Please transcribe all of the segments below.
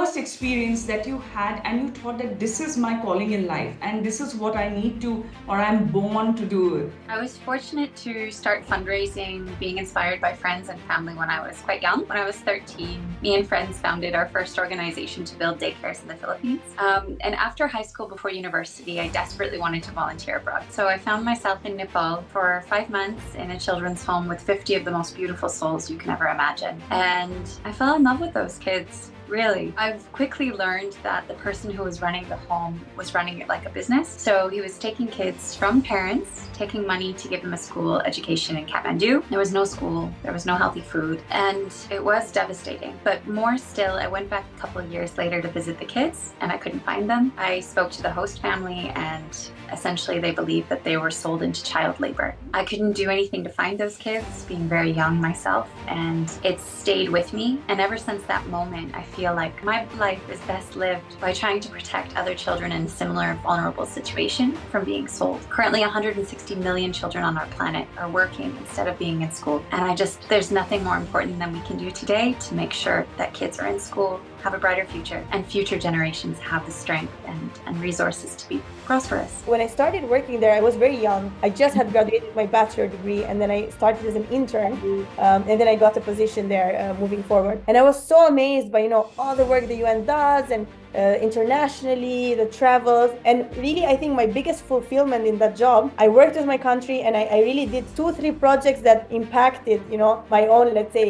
first experience that you had and you thought that this is my calling in life and this is what I need to, or I'm born to do? I was fortunate to start fundraising, being inspired by friends and family when I was quite young. When I was 13, me and friends founded our first organization to build daycares in the Philippines. And after high school, before university, I desperately wanted to volunteer abroad. So I found myself in Nepal for 5 months in a children's home with 50 of the most beautiful souls you can ever imagine. And I fell in love with those kids. Really. I've quickly learned that the person who was running the home was running it like a business. So he was taking kids from parents, taking money to give them a school education in Kathmandu. There was no school, there was no healthy food, and it was devastating. But more still, I went back a couple of years later to visit the kids and I couldn't find them. I spoke to the host family and essentially they believed that they were sold into child labor. I couldn't do anything to find those kids, being very young myself, and it stayed with me. And ever since that moment, I feel like my life is best lived by trying to protect other children in a similar vulnerable situation from being sold. Currently, 160 million children on our planet are working instead of being in school. And there's nothing more important than we can do today to make sure that kids are in school, have a brighter future, and future generations have the strength and resources to be prosperous. When I started working there, I was very young. I just had graduated my bachelor degree, and then I started as an intern, and then I got a position there moving forward. And I was so amazed by all the work the UN does, and internationally, the travels. And really, I think my biggest fulfillment in that job, I worked with my country and I really did 2-3 projects that impacted, my own, let's say,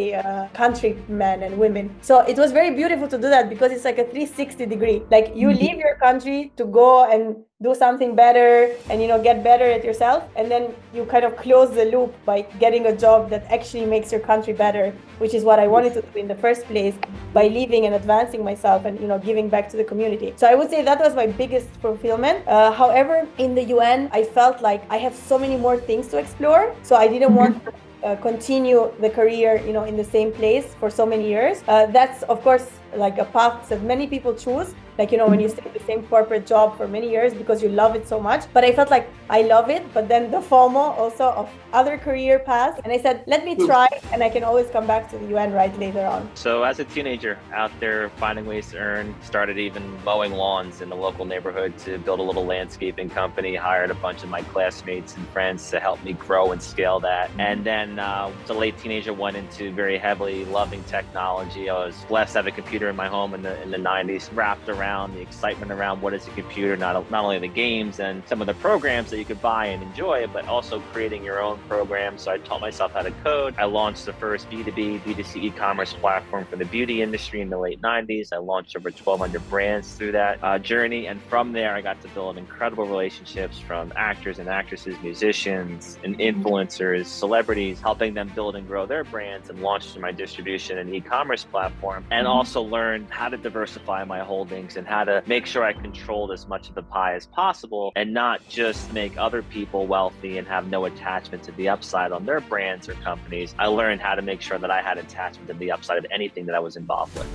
countrymen and women. So it was very beautiful to do that because it's like a 360 degree. Like you leave your country to go and do something better and, get better at yourself. And then you kind of close the loop by getting a job that actually makes your country better, which is what I wanted to do in the first place by leaving and advancing myself and, giving back to the community. So I would say that was my biggest fulfillment. However, in the UN, I felt like I have so many more things to explore. So I didn't want to continue the career, in the same place for so many years. That's, of course, like a path that many people choose. Like, when you stay in the same corporate job for many years because you love it so much. But I felt like I love it, but then the FOMO also of other career paths. And I said, let me try, and I can always come back to the UN right later on. So as a teenager out there finding ways to earn, started even mowing lawns in the local neighborhood to build a little landscaping company, hired a bunch of my classmates and friends to help me grow and scale that. And then as a late teenager, went into very heavily loving technology. I was blessed to have a computer in my home in the 90s, wrapped around the excitement around what is a computer, not only the games and some of the programs that you could buy and enjoy, but also creating your own programs. So I taught myself how to code. I launched the first B2B, B2C e-commerce platform for the beauty industry in the late 90s. I launched over 1,200 brands through that journey. And from there, I got to build incredible relationships from actors and actresses, musicians and influencers, celebrities, helping them build and grow their brands and launch my distribution and e-commerce platform. And also learned how to diversify my holdings and how to make sure I controlled as much of the pie as possible and not just make other people wealthy and have no attachment to the upside on their brands or companies. I learned how to make sure that I had attachment to the upside of anything that I was involved with.